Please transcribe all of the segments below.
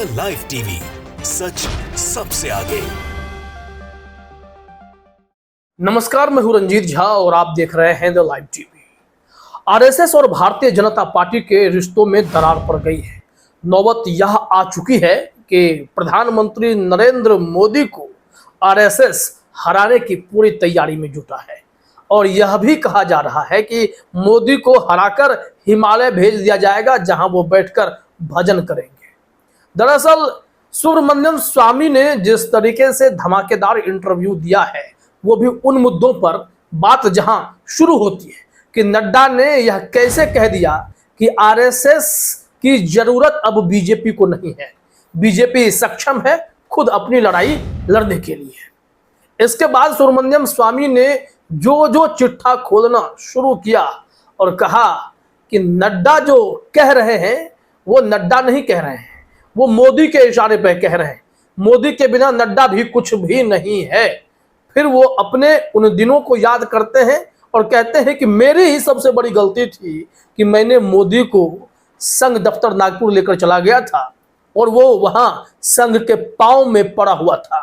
The live TV, सच सबसे आगे। नमस्कार, मैं हूं रंजीत झा और आप देख रहे हैं द लाइव टीवी। आरएसएस और भारतीय जनता पार्टी के रिश्तों में दरार पड़ गई है। नौबत यह आ चुकी है कि प्रधानमंत्री नरेंद्र मोदी को आरएसएस हराने की पूरी तैयारी में जुटा है और यह भी कहा जा रहा है कि मोदी को हराकर हिमालय भेज दिया जाएगा, जहां वो बैठकर भजन करेंगे। दरअसल सुब्रमण्यम स्वामी ने जिस तरीके से धमाकेदार इंटरव्यू दिया है, वो भी उन मुद्दों पर बात जहां शुरू होती है कि नड्डा ने यह कैसे कह दिया कि आरएसएस की जरूरत अब बीजेपी को नहीं है, बीजेपी सक्षम है खुद अपनी लड़ाई लड़ने के लिए। इसके बाद सुब्रमण्यम स्वामी ने जो चिट्ठा खोलना शुरू किया और कहा कि नड्डा जो कह रहे हैं वो नड्डा नहीं कह रहे हैं, वो मोदी के इशारे पर कह रहे हैं। मोदी के बिना नड्डा भी कुछ भी नहीं है। फिर वो अपने उन दिनों को याद करते हैं और कहते हैं कि मेरी ही सबसे बड़ी गलती थी कि मैंने मोदी को संघ दफ्तर नागपुर लेकर चला गया था और वो वहां संघ के पांव में पड़ा हुआ था।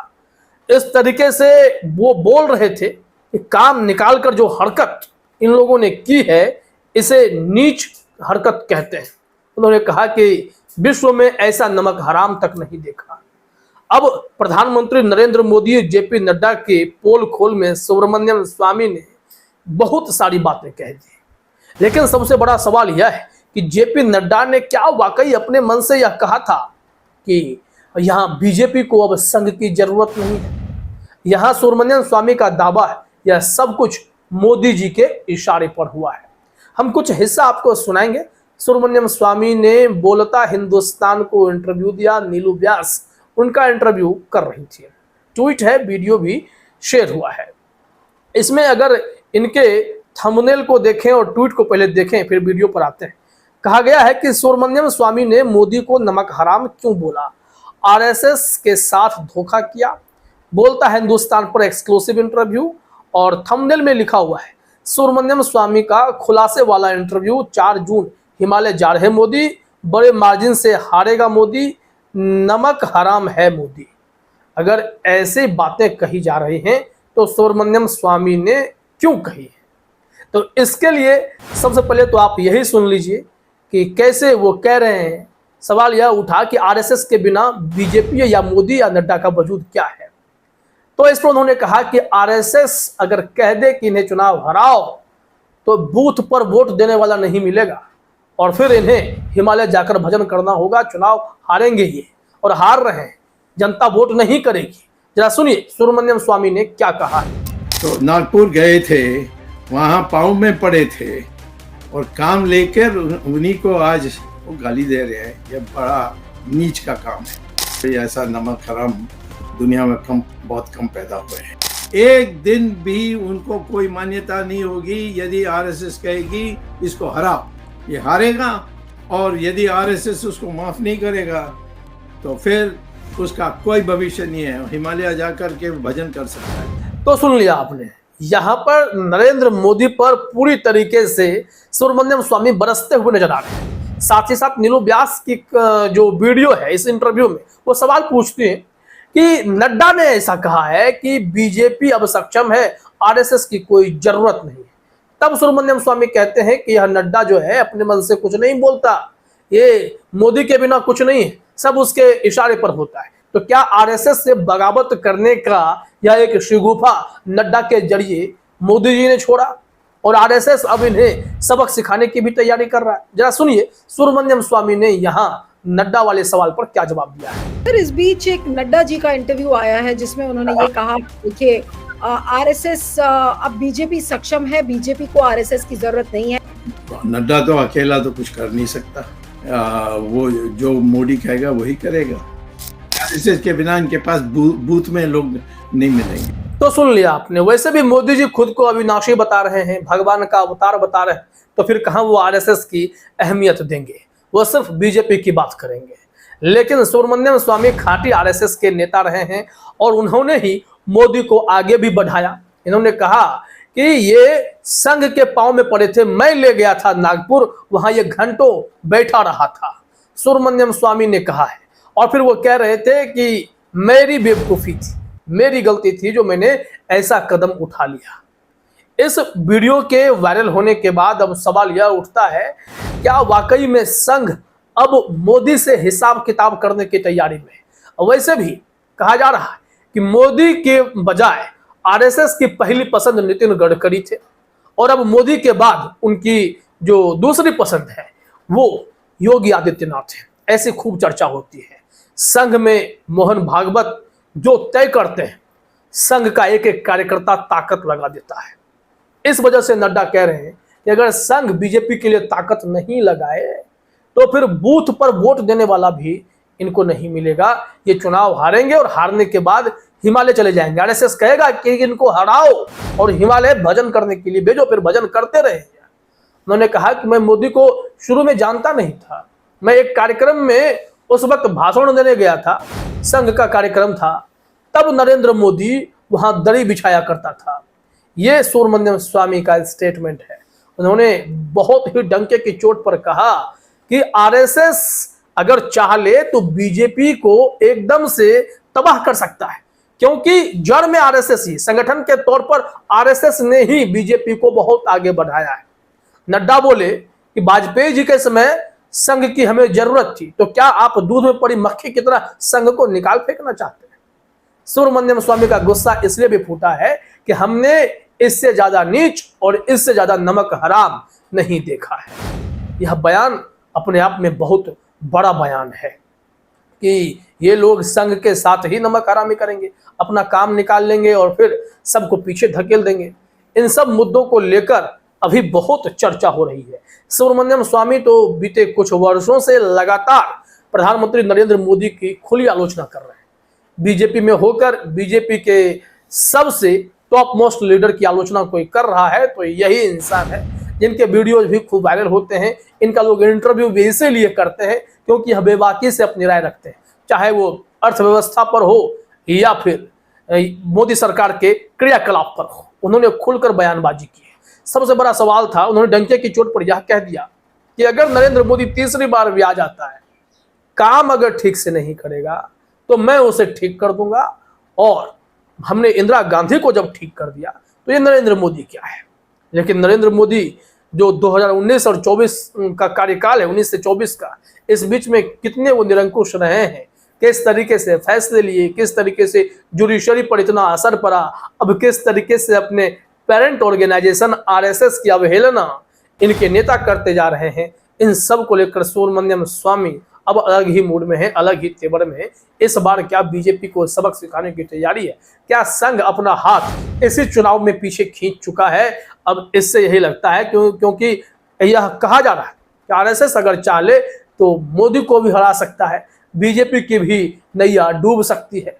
इस तरीके से वो बोल रहे थे कि काम निकालकर जो हरकत इन लोगों ने की है, इसे नीच हरकत कहते हैं। उन्होंने कहा कि विश्व में ऐसा नमक हराम तक नहीं देखा। अब प्रधानमंत्री नरेंद्र मोदी जेपी नड्डा के पोल खोल में सुब्रमण्यम स्वामी ने बहुत सारी बातें कह दी, लेकिन सबसे बड़ा सवाल यह है कि जेपी नड्डा ने क्या वाकई अपने मन से यह कहा था कि यहाँ बीजेपी को अब संघ की जरूरत नहीं है? यहाँ सुब्रमण्यम स्वामी का दावा है यह सब कुछ मोदी जी के इशारे पर हुआ है। हम कुछ हिस्सा आपको सुनाएंगे। सुब्रमण्यम स्वामी ने बोलता हिंदुस्तान को इंटरव्यू दिया। नीलू व्यास उनका इंटरव्यू कर रही थी। ट्वीट है, वीडियो भी शेयर हुआ है। इसमें अगर इनके थंबनेल को देखें और ट्वीट को पहले देखें फिर वीडियो पर आते हैं। कहा गया है कि सुब्रमण्यम स्वामी ने मोदी को नमक हराम क्यों बोला, आरएसएस के साथ धोखा किया। बोलता हिंदुस्तान पर एक्सक्लूसिव इंटरव्यू और थंबनेल में लिखा हुआ है सुब्रमण्यम स्वामी का खुलासे वाला इंटरव्यू। 4 जून हिमालय जा रहे मोदी, बड़े मार्जिन से हारेगा मोदी, नमक हराम है मोदी। अगर ऐसे बातें कही जा रही हैं तो सुब्रमण्यम स्वामी ने क्यों कही है? तो इसके लिए सबसे पहले तो आप यही सुन लीजिए कि कैसे वो कह रहे हैं। सवाल यह उठा कि आरएसएस के बिना बीजेपी या मोदी या नड्डा का वजूद क्या है। तो इस पर उन्होंने कहा कि आरएसएस अगर कह दे कि इन्हें चुनाव हराओ तो बूथ पर वोट देने वाला नहीं मिलेगा और फिर इन्हें हिमालय जाकर भजन करना होगा। चुनाव हारेंगे ये और हार रहे हैं, जनता वोट नहीं करेगी। जरा सुनिए सुब्रमण्यम स्वामी ने क्या कहा है। तो नागपुर गए थे, वहां पाँव में पड़े थे और काम लेकर उन्हीं को आज वो गाली दे रहे हैं। यह बड़ा नीच का काम है। तो ऐसा नमक हराम दुनिया में बहुत कम पैदा हुए हैं। एक दिन भी उनको कोई मान्यता नहीं होगी यदि आरएसएस कहेगी इसको हराओ, ये हारेगा। और यदि आरएसएस उसको माफ नहीं करेगा तो फिर उसका कोई भविष्य नहीं है, हिमालय जाकर के भजन कर सकता है। तो सुन लिया आपने, यहाँ पर नरेंद्र मोदी पर पूरी तरीके से सुब्रमण्यम स्वामी बरसते हुए नजर आ रहे हैं। साथ ही साथ नीलू व्यास की जो वीडियो है इस इंटरव्यू में, वो सवाल पूछती है कि नड्डा ने ऐसा कहा है कि बीजेपी अब सक्षम है, आरएसएस की कोई जरूरत नहीं है। तब सुब्रमण्यम स्वामी कहते हैं कि यह नड्डा जो है अपने मन से कुछ नहीं बोलता, ये मोदी के बिना कुछ नहीं है, सब उसके इशारे पर होता है। तो क्या आरएसएस से बगावत करने का यह एक शिगुफा नड्डा के जरिए मोदी जी ने छोड़ा और आरएसएस अब इन्हें सबक सिखाने की भी तैयारी कर रहा है? जरा सुनिए सुब्रमण्यम स्वामी ने यहाँ नड्डा वाले सवाल पर क्या जवाब दिया है। सर, इस बीच एक नड्डा जी का इंटरव्यू आया है जिसमें उन्होंने ये कहा, देखिए आरएसएस अब बीजेपी सक्षम है, बीजेपी को आरएसएस की जरूरत नहीं है। नड्डा तो अकेला तो कुछ कर नहीं सकता, वो जो मोदी कहेगा वही करेगा। आरएसएस के बिना इनके पास बूथ में लोग नहीं मिलेंगे। तो सुन लिया आपने। वैसे भी मोदी जी खुद को अविनाशी बता रहे हैं, भगवान का अवतार बता रहे हैं, तो फिर कहां वो आरएसएस की अहमियत देंगे, वो सिर्फ बीजेपी की बात करेंगे। लेकिन सुब्रमण्यम स्वामी खांटी आरएसएस के नेता रहे हैं और उन्होंने ही मोदी को आगे भी बढ़ाया। इन्होंने कहा कि ये संघ के पांव में पड़े थे, मैं ले गया था नागपुर, वहां ये घंटों बैठा रहा था। सुब्रमण्यम स्वामी ने कहा है और फिर वो कह रहे थे कि मेरी बेवकूफ़ी थी, मेरी गलती थी जो मैंने ऐसा कदम उठा लिया। इस वीडियो के वायरल होने के बाद अब सवाल यह उठता है, क्या वाकई में संघ अब मोदी से हिसाब किताब करने की तैयारी में है? वैसे भी कहा जा रहा है कि मोदी के बजाय आरएसएस की पहली पसंद नितिन गडकरी थे और अब मोदी के बाद उनकी जो दूसरी पसंद है वो योगी आदित्यनाथ है। ऐसी खूब चर्चा होती है। संघ में मोहन भागवत जो तय करते हैं, संघ का एक एक कार्यकर्ता ताकत लगा देता है। इस वजह से नड्डा कह रहे हैं कि अगर संघ बीजेपी के लिए ताकत नहीं लगाए तो फिर बूथ पर वोट देने वाला भी इनको नहीं मिलेगा। ये चुनाव हारेंगे और हारने के बाद हिमालय चले जाएंगे। आरएसएस कहेगा कि इनको हराओ और हिमालय भजन करने के लिए भेजो, फिर भजन करते रहेंगे। उन्होंने कहा कि मैं मोदी को शुरू में जानता नहीं था, मैं एक कार्यक्रम में उस वक्त भाषण देने गया था, संघ का कार्यक्रम था, तब नरेंद्र मोदी वहां दरी बिछाया करता था। ये सुब्रमण्यम स्वामी का स्टेटमेंट है। उन्होंने बहुत ही डंके की चोट पर कहा कि आरएसएस अगर चाह ले तो बीजेपी को एकदम से तबाह कर सकता है, क्योंकि जड़ में आरएसएस ही, संगठन के तौर पर आरएसएस ने ही बीजेपी को बहुत आगे बढ़ाया है। नड्डा बोले कि वाजपेयी जी के समय संघ की हमें जरूरत थी, तो क्या आप दूध में पड़ी मक्खी की तरह संघ को निकाल फेंकना चाहते हैं? सुब्रमण्यम स्वामी का गुस्सा इसलिए भी फूटा है कि हमने इससे ज्यादा नीच और इससे ज्यादा नमक हराम नहीं देखा है। यह बयान अपने आप में बहुत बड़ा बयान है कि ये लोग संघ के साथ ही नमक हरामी करेंगे, अपना काम निकाल लेंगे और फिर सबको पीछे धकेल देंगे। इन सब मुद्दों को लेकर अभी बहुत चर्चा हो रही है। सुब्रमण्यम स्वामी तो बीते कुछ वर्षों से लगातार प्रधानमंत्री नरेंद्र मोदी की खुली आलोचना कर रहे हैं। बीजेपी में होकर बीजेपी के सबसे टॉप मोस्ट लीडर की आलोचना कोई कर रहा है तो यही इंसान है, जिनके वीडियोज भी खूब वायरल होते हैं। इनका लोग इंटरव्यू भी इसीलिए करते हैं क्योंकि यह बेबाकी से अपनी राय रखते हैं, चाहे वो अर्थव्यवस्था पर हो या फिर मोदी सरकार के क्रियाकलाप पर हो। उन्होंने खुलकर बयानबाजी की है। सबसे बड़ा सवाल था, उन्होंने डंके की चोट पर यह कह दिया कि अगर नरेंद्र मोदी तीसरी बार भी आ जाता है, काम अगर ठीक से नहीं करेगा तो मैं उसे ठीक कर दूंगा, और हमने इंदिरा गांधी को जब ठीक कर दिया तो ये नरेंद्र मोदी क्या है। लेकिन नरेंद्र मोदी जो 2019 और 24 का कार्यकाल है, 19 से 24 का, इस बीच में कितने वो निरंकुश रहे हैं, किस तरीके से फैसले लिए, किस तरीके से जुडिशरी पर इतना असर पड़ा, अब किस तरीके से अपने पेरेंट ऑर्गेनाइजेशन आरएसएस की अवहेलना इनके नेता करते जा रहे हैं। इन सब को लेकर सुब्रमण्यम स्वामी अब अलग ही मूड में है, अलग ही तेवर में है। इस बार क्या बीजेपी को सबक सिखाने की तैयारी है? क्या संघ अपना हाथ इसी चुनाव में पीछे खींच चुका है? अब इससे यही लगता है क्योंकि यह कहा जा रहा है कि आरएसएस अगर चाहे तो मोदी को भी हरा सकता है, बीजेपी की भी नैया डूब सकती है।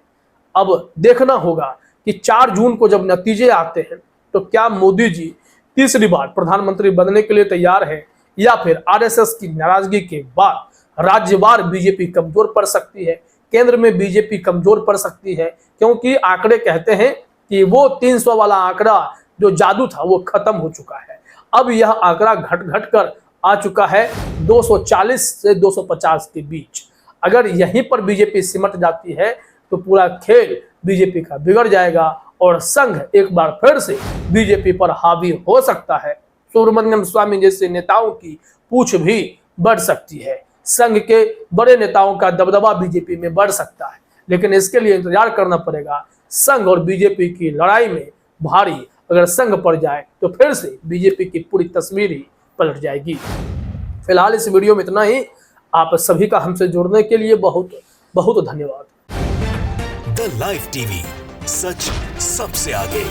अब देखना होगा कि 4 जून को जब नतीजे आते हैं तो क्या मोदी जी तीसरी बार प्रधानमंत्री बनने के लिए तैयार है, या फिर आरएसएस की नाराजगी के बाद राज्यवार बीजेपी कमजोर पड़ सकती है, केंद्र में बीजेपी कमजोर पड़ सकती है। क्योंकि आंकड़े कहते हैं कि वो 300 वाला आंकड़ा जो जादू था वो खत्म हो चुका है। अब यह आंकड़ा घट घट कर आ चुका है 240 से 250 के बीच। अगर यहीं पर बीजेपी सिमट जाती है तो पूरा खेल बीजेपी का बिगड़ जाएगा और संघ एक बार फिर से बीजेपी पर हावी हो सकता है। सुब्रमण्यम स्वामी जैसे नेताओं की पूछ भी बढ़ सकती है, संघ के बड़े नेताओं का दबदबा बीजेपी में बढ़ सकता है। लेकिन इसके लिए इंतजार करना पड़ेगा। संघ और बीजेपी की लड़ाई में भारी अगर संघ पड़ जाए तो फिर से बीजेपी की पूरी तस्वीर ही पलट जाएगी। फिलहाल इस वीडियो में इतना ही। आप सभी का हमसे जुड़ने के लिए बहुत बहुत धन्यवाद। द लाइव टीवी, सच सबसे आगे।